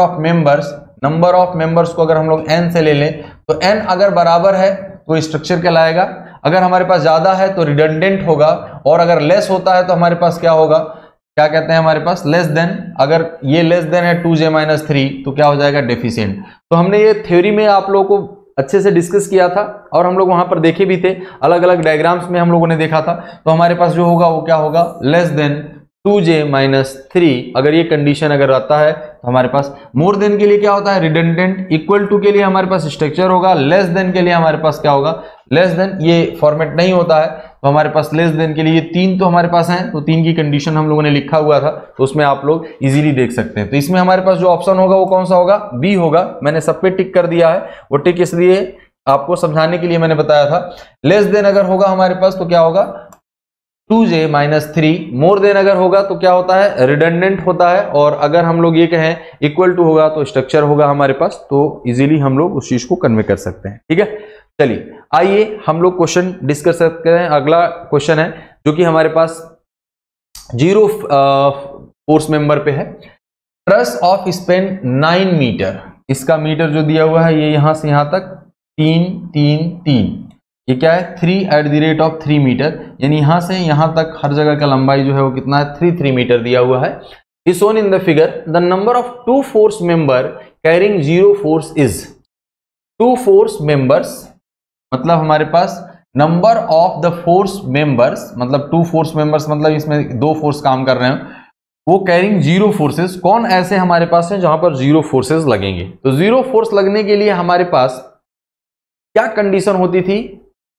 ऑफ मेंबर्स को अगर हम लोग n से ले लें तो n अगर बराबर है तो स्ट्रक्चर कहलाएगा, अगर हमारे पास ज्यादा है तो रिडंडेंट होगा, और अगर लेस होता है तो हमारे पास क्या होगा, क्या कहते हैं हमारे पास, लेस देन। अगर ये लेस देन है 2j - 3 तो क्या हो जाएगा, डेफिशिएंट। तो हमने ये थ्योरी में आप लोगों को अच्छे से डिस्कस किया था और हम लोग वहां पर देखे भी थे, अलग अलग डायग्राम्स में हम लोगों ने देखा था। तो हमारे पास जो होगा वो क्या होगा, लेस देन 2j - 3। अगर ये कंडीशन अगर आता है तो हमारे पास मोर देन के लिए क्या होता है रिडंडेंट, इक्वल टू के लिए हमारे पास स्ट्रक्चर होगा, लेस देन के लिए हमारे पास क्या होगा लेस देन। ये फॉर्मेट नहीं होता है तो हमारे पास लेस देन के लिए 3 तो हमारे पास हैं, तो 3 की कंडीशन हम लोगों ने लिखा हुआ था, तो उसमें आप लोग इजीली देख सकते हैं। तो इसमें हमारे पास जो ऑप्शन होगा वो कौन सा होगा, बी होगा। मैंने सब पे टिक कर दिया है, वो टिक इसलिए आपको समझाने के लिए मैंने बताया था। लेस देन अगर होगा हमारे पास तो क्या होगा 2j - 3, मोर देन अगर होगा तो क्या होता है रिडंडेंट होता है, और अगर हम लोग ये कहें इक्वल टू होगा तो स्ट्रक्चर होगा हमारे पास, तो इजीली हम लोग उस चीज को कन्वे कर सकते हैं। ठीक है, चलिए आइए हम लोग क्वेश्चन डिस्कस करते हैं। अगला क्वेश्चन है जो कि हमारे पास 0 फोर्स मेंबर पे है। ट्रस ऑफ स्पेन 9 मीटर, इसका मीटर जो दिया हुआ है ये यहां से यहां तक 3 3 3, ये क्या है 3 मीटर, यानी यहां से यहां तक हर जगह का लंबाई जो है वो कितना है 3 मीटर दिया हुआ है। Is shown in the figure the number of 2 force member carrying 0 force is. 2 force members मतलब हमारे पास number of the force members, मतलब 2 फोर्स मेंबर्स मतलब इसमें 2 फोर्स काम कर रहे हैं, वो कैरिंग 0 फोर्सेस। कौन ऐसे हमारे पास है जहां पर 0 फोर्सेस लगेंगे? तो 0 फोर्स लगने के लिए हमारे पास क्या कंडीशन होती थी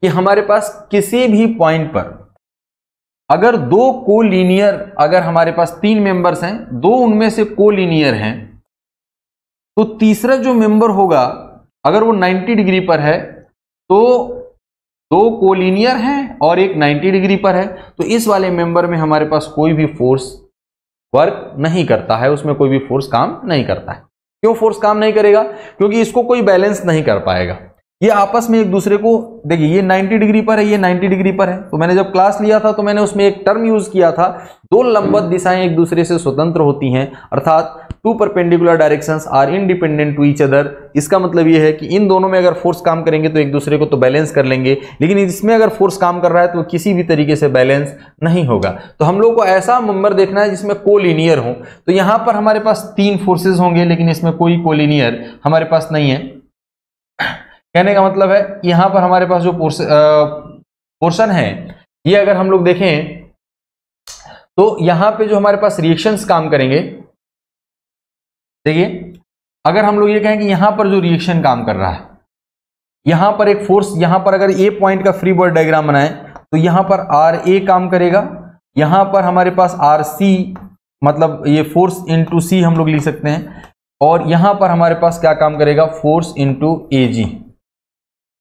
कि हमारे पास किसी भी पॉइंट पर अगर 2 कोलिनियर, अगर हमारे पास 3 मेंबर्स हैं, 2 उनमें से कोलिनियर हैं, तो तीसरा जो मेंबर होगा अगर वो 90 डिग्री पर है, तो 2 कोलिनियर हैं और एक 90 डिग्री पर है, तो इस वाले मेंबर में हमारे पास कोई भी फोर्स वर्क नहीं करता है, उसमें कोई भी फोर्स काम नहीं करता है। क्यों फोर्स काम नहीं करेगा? क्योंकि इसको कोई बैलेंस नहीं कर पाएगा। ये आपस में एक दूसरे को, देखिए ये 90 डिग्री पर है, ये 90 डिग्री पर है, तो मैंने जब क्लास लिया था तो मैंने उसमें एक टर्म यूज किया था, 2 लंबवत दिशाएं एक दूसरे से स्वतंत्र होती हैं, अर्थात 2 perpendicular directions are independent to each other. इसका मतलब ये है कि इन दोनों में अगर फोर्स काम करेंगे तो एक दूसरे को तो बैलेंस कर लेंगे, लेकिन इसमें अगर फोर्स काम कर रहा है तो किसी भी तरीके से बैलेंस नहीं होगा। तो हम लोग को ऐसा मेंबर देखना है जिसमें कोलिनियर हो। तो यहां पर हमारे पास 3 फोर्सेज होंगे, लेकिन इसमें कोई कोलिनियर हमारे पास नहीं है। कहने का मतलब है यहां पर हमारे पास जो पोर्शन है, ये अगर हम लोग देखें तो यहां पे जो हमारे पास रिएक्शंस काम करेंगे, देखिए अगर हम लोग ये कहें कि यहां पर जो रिएक्शन काम कर रहा है, यहां पर एक फोर्स, यहां पर अगर ए पॉइंट का फ्री बॉडी डायग्राम बनाए तो यहां पर आर ए काम करेगा, यहां पर हमारे पास आर सी, मतलब ये फोर्स इंटू सी हम लोग लिख सकते हैं, और यहां पर हमारे पास क्या काम करेगा फोर्स इंटू ए जी।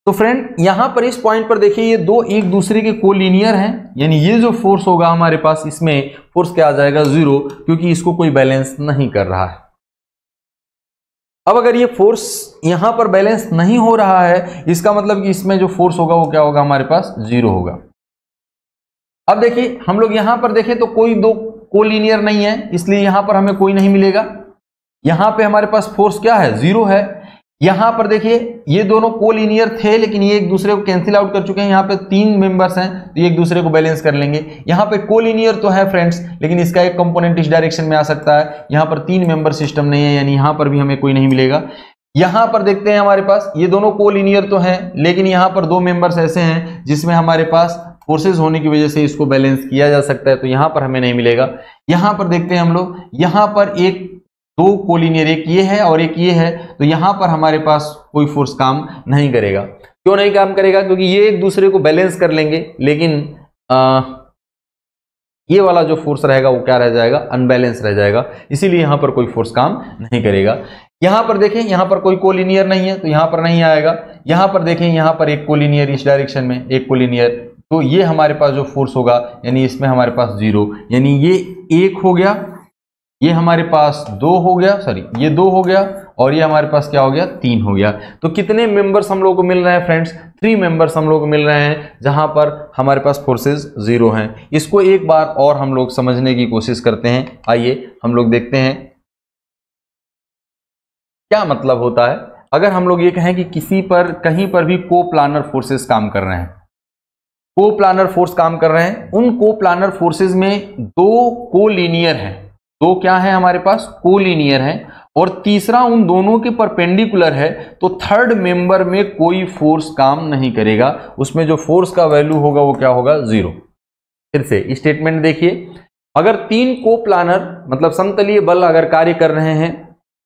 तो फ्रेंड यहां पर इस पॉइंट पर देखिए ये 2 एक दूसरे के कोलिनियर हैं, यानी ये जो फोर्स होगा हमारे पास, इसमें फोर्स क्या आ जाएगा 0, क्योंकि इसको कोई बैलेंस नहीं कर रहा है। अब अगर ये फोर्स यहां पर बैलेंस नहीं हो रहा है, इसका मतलब कि इसमें जो फोर्स होगा वो क्या होगा हमारे पास 0 होगा। अब देखिए हम लोग यहां पर देखें तो कोई 2 कोलिनियर नहीं है, इसलिए यहां पर हमें कोई नहीं मिलेगा। यहां पे हमारे पास फोर्स क्या है 0 है। यहां पर देखिए ये दोनों कोलिनियर थे, लेकिन ये एक दूसरे को कैंसिल आउट कर चुके हैं। यहां पे 3 मेंबर्स हैं तो ये एक दूसरे को बैलेंस कर लेंगे। यहां पे कोलिनियर तो है फ्रेंड्स, लेकिन इसका एक कंपोनेंट इस डायरेक्शन में आ सकता है। यहां पर 3 मेंबर सिस्टम नहीं है, यानी यहां पर भी हमें कोई नहीं मिलेगा। यहां पर देखते हैं हमारे पास ये दोनों कोलिनियर तो हैं, लेकिन यहां पर 2 मेंबर्स ऐसे हैं जिसमें हमारे पास फोर्सेज होने की वजह से इसको बैलेंस किया जा सकता है, तो यहां पर हमें नहीं मिलेगा। यहां पर देखते हैं हम लोग, यहां पर 2 कोलिनियर, एक ये है और एक ये है, तो यहां पर हमारे पास कोई फोर्स काम नहीं करेगा। क्यों नहीं काम करेगा? क्योंकि ये एक दूसरे को बैलेंस कर लेंगे, लेकिन ये वाला जो फोर्स रहेगा वो क्या रह जाएगा अनबैलेंस रह जाएगा, इसीलिए यहां पर कोई फोर्स काम नहीं करेगा। यहां पर देखें यहां पर कोई कोलिनियर नहीं है तो यहां पर नहीं आएगा। यहां पर देखें यहां पर एक कोलिनियर इस डायरेक्शन में, एक कोलिनियर, तो ये हमारे पास जो फोर्स होगा यानी इसमें हमारे पास 0, यानी ये 1 हो गया, ये हमारे पास 2 हो गया, सॉरी ये 2 हो गया, और ये हमारे पास क्या हो गया 3 हो गया। तो कितने मेंबर्स हम लोग को मिल रहे हैं फ्रेंड्स? 3 मेंबर्स हम लोग को मिल रहे हैं, जहां पर हमारे पास फोर्सेस 0 हैं। इसको एक बार और हम लोग समझने की कोशिश करते हैं। आइए हम लोग देखते हैं क्या मतलब होता है अगर हम लोग ये कहें कि किसी पर कहीं पर भी कोप्लानर फोर्सेस काम कर रहे हैं। कोप्लानर फोर्स काम कर रहे हैं, उन कोप्लानर फोर्सेस में 2 कोलिनियर हैं, 2 क्या है हमारे पास कोलिनियर है, और तीसरा उन दोनों के परपेंडिकुलर है, तो थर्ड मेंबर में कोई फोर्स काम नहीं करेगा, उसमें जो फोर्स का वैल्यू होगा वो क्या होगा 0। फिर से स्टेटमेंट देखिए, अगर 3 कोप्लानर मतलब समतलीय बल अगर कार्य कर रहे हैं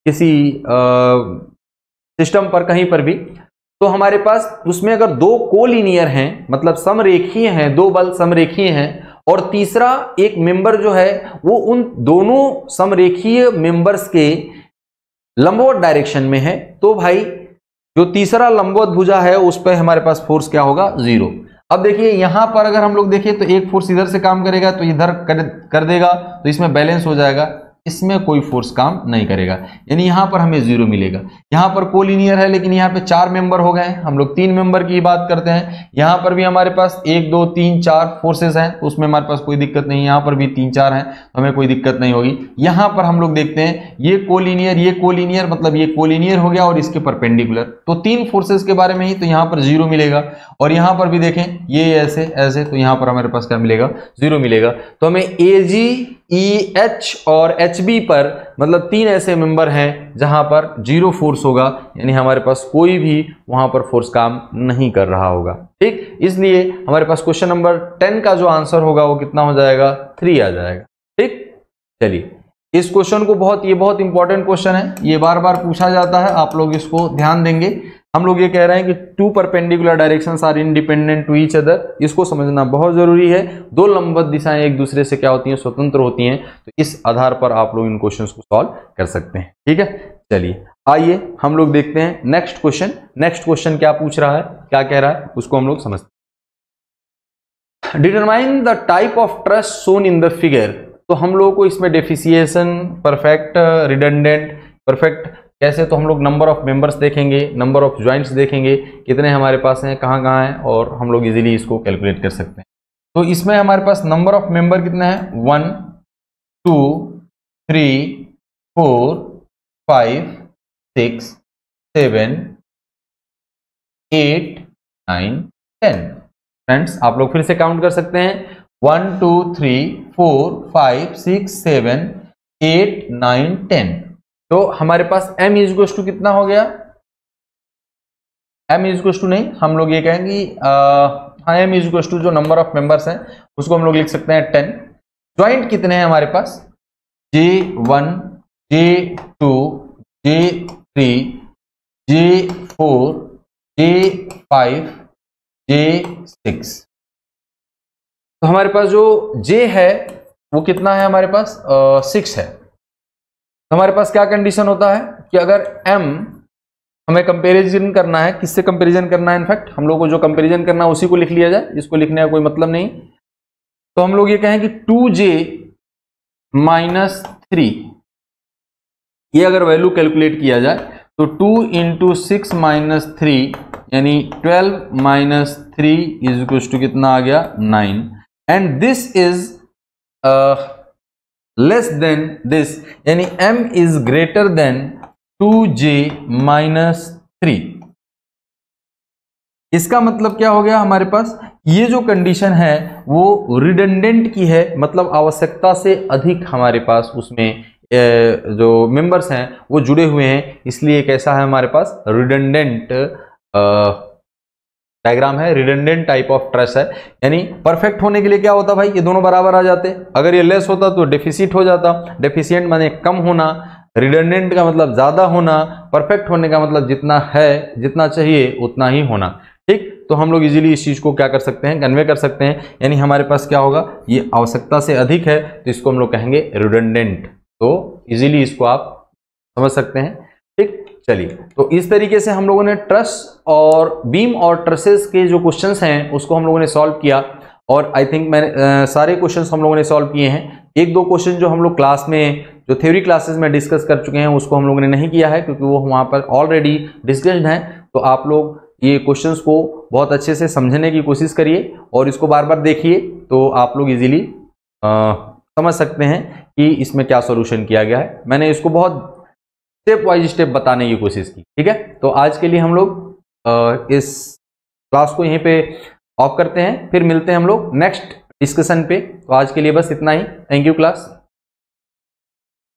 किसी सिस्टम पर कहीं पर भी, तो हमारे पास उसमें अगर दो कोलिनियर हैं, मतलब समरेखीय हैं, दो बल समरेखीय हैं, और तीसरा एक मेंबर जो है वो उन दोनों समरेखीय मेंबर्स के लंबवत डायरेक्शन में है, तो भाई जो तीसरा लंबवत भुजा है उस पर हमारे पास फोर्स क्या होगा, 0। अब देखिए यहां पर अगर हम लोग देखें तो एक फोर्स इधर से काम करेगा तो इधर कर देगा, तो इसमें बैलेंस हो जाएगा, इसमें कोई फोर्स काम नहीं करेगा, यानी यहां पर हमें 0 मिलेगा। यहां पर कोलिनियर है लेकिन यहां पे 4 मेंबर हो गए हैं, हम लोग 3 मेंबर की बात करते हैं। यहां पर भी हमारे पास 1 2 3 4 फोर्सेस हैं, तो उसमें हमारे पास कोई दिक्कत नहीं, यहां पर भी 3 4 हैं तो हमें कोई दिक्कत नहीं होगी। यहां पर हम लोग देखते हैं ये कोलिनियर मतलब ये कोलिनियर हो गया और इसके परपेंडिकुलर, तो 3 फोर्सेस के बारे में ही, तो यहां पर 0 मिलेगा। और यहां पर भी देखें ये ऐसे ऐसे, तो यहां पर हमारे पास क्या मिलेगा, 0 मिलेगा। तो हमें AG EH और HB पर मतलब 3 ऐसे मेंबर हैं जहां पर 0 फोर्स होगा, यानी हमारे पास कोई भी वहां पर फोर्स काम नहीं कर रहा होगा। ठीक, इसलिए हमारे पास क्वेश्चन नंबर 10 का जो आंसर होगा वो कितना हो जाएगा, 3 आ जाएगा। ठीक, चलिए इस क्वेश्चन को ये बहुत इंपॉर्टेंट क्वेश्चन है, ये बार बार पूछा जाता है, आप लोग इसको ध्यान देंगे। हम लोग ये कह रहे हैं कि 2 perpendicular directions are independent to each other, इसको समझना बहुत जरूरी है। 2 लंबवत दिशाएं एक दूसरे से क्या होती हैं, स्वतंत्र होती हैं, तो इस आधार पर आप लोग इन क्वेश्चंस को सॉल्व कर सकते हैं। ठीक है, चलिए आइए हम लोग देखते हैं नेक्स्ट क्वेश्चन। नेक्स्ट क्वेश्चन क्या पूछ रहा है, क्या कह रहा है, उसको हम लोग समझते हैं। Determine the type of truss shown in the figure, तो हम लोगों को इसमें डेफिसिएशन, परफेक्ट, रिडंडेंट, परफेक्ट कैसे, तो हम लोग नंबर ऑफ मेंबर्स देखेंगे, नंबर ऑफ ज्वाइंट्स देखेंगे, कितने हमारे पास हैं, कहाँ कहाँ हैं, और हम लोग इजीली इसको कैलकुलेट कर सकते हैं। तो इसमें हमारे पास नंबर ऑफ मेंबर कितने हैं, 1 2 3 4 5 6 7 8 9 10। फ्रेंड्स आप लोग फिर से काउंट कर सकते हैं, 1 2 3 4 5 6 7 8 9 10। तो हमारे पास m इज टू कितना हो गया, m इज टू नहीं, हम लोग ये कहेंगे हाँ m इज टू जो नंबर ऑफ मेंबर्स हैं उसको हम लोग लिख सकते हैं 10। ज्वाइंट कितने हैं हमारे पास, J1 J2 J3 J4 J5 J6। तो हमारे पास जो J है वो कितना है, हमारे पास 6 है। तो हमारे पास क्या कंडीशन होता है कि अगर m हमें कंपैरिजन करना है, किससे कंपैरिजन करना है, इनफैक्ट हम लोग को जो कंपैरिजन करना है उसी को लिख लिया जाए, इसको लिखने का कोई मतलब नहीं। तो हम लोग ये कहें कि 2j - 3, ये अगर वैल्यू कैलकुलेट किया जाए तो 2 × 6 - 3 यानी 12 - 3 इज टू कितना आ गया, 9। And this is less than this, यानी m is greater than 2j - 3। इसका मतलब क्या हो गया, हमारे पास ये जो कंडीशन है वो रिडंडेंट की है, मतलब आवश्यकता से अधिक हमारे पास उसमें जो मेंबर्स हैं वो जुड़े हुए हैं, इसलिए कैसा है हमारे पास, रिडंडेंट डायग्राम है, रिडंडेंट टाइप ऑफ ट्रस है। यानी परफेक्ट होने के लिए क्या होता भाई, ये दोनों बराबर आ जाते, अगर ये लेस होता तो डेफिसिट हो जाता, डेफिशिएंट माने कम होना, रिडंडेंट का मतलब ज्यादा होना, परफेक्ट होने का मतलब जितना है, जितना चाहिए उतना ही होना। ठीक, तो हम लोग इजीली इस चीज को क्या कर सकते हैं, कन्वे कर सकते हैं, यानी हमारे पास क्या होगा, ये आवश्यकता से अधिक है तो इसको हम लोग कहेंगे रिडंडेंट। तो इजीली इसको आप समझ सकते हैं। ठीक, चलिए तो इस तरीके से हम लोगों ने ट्रस और बीम और ट्रसेस के जो क्वेश्चंस हैं उसको हम लोगों ने सॉल्व किया, और आई थिंक मैंने सारे क्वेश्चंस हम लोगों ने सॉल्व किए हैं। 1-2 क्वेश्चन जो हम लोग क्लास में, जो थ्योरी क्लासेस में डिस्कस कर चुके हैं उसको हम लोगों ने नहीं किया है क्योंकि वो वहाँ पर ऑलरेडी डिस्कस्ड हैं। तो आप लोग ये क्वेश्चंस को बहुत अच्छे से समझने की कोशिश करिए और इसको बार बार देखिए, तो आप लोग इजीली समझ सकते हैं कि इसमें क्या सॉल्यूशन किया गया है। मैंने इसको बहुत स्टेप वाइज स्टेप बताने की कोशिश की। ठीक है, तो आज के लिए हम लोग इस क्लास को यहीं पे ऑफ करते हैं, फिर मिलते हैं हम लोग नेक्स्ट डिस्कशन पे। तो आज के लिए बस इतना ही। Thank you class.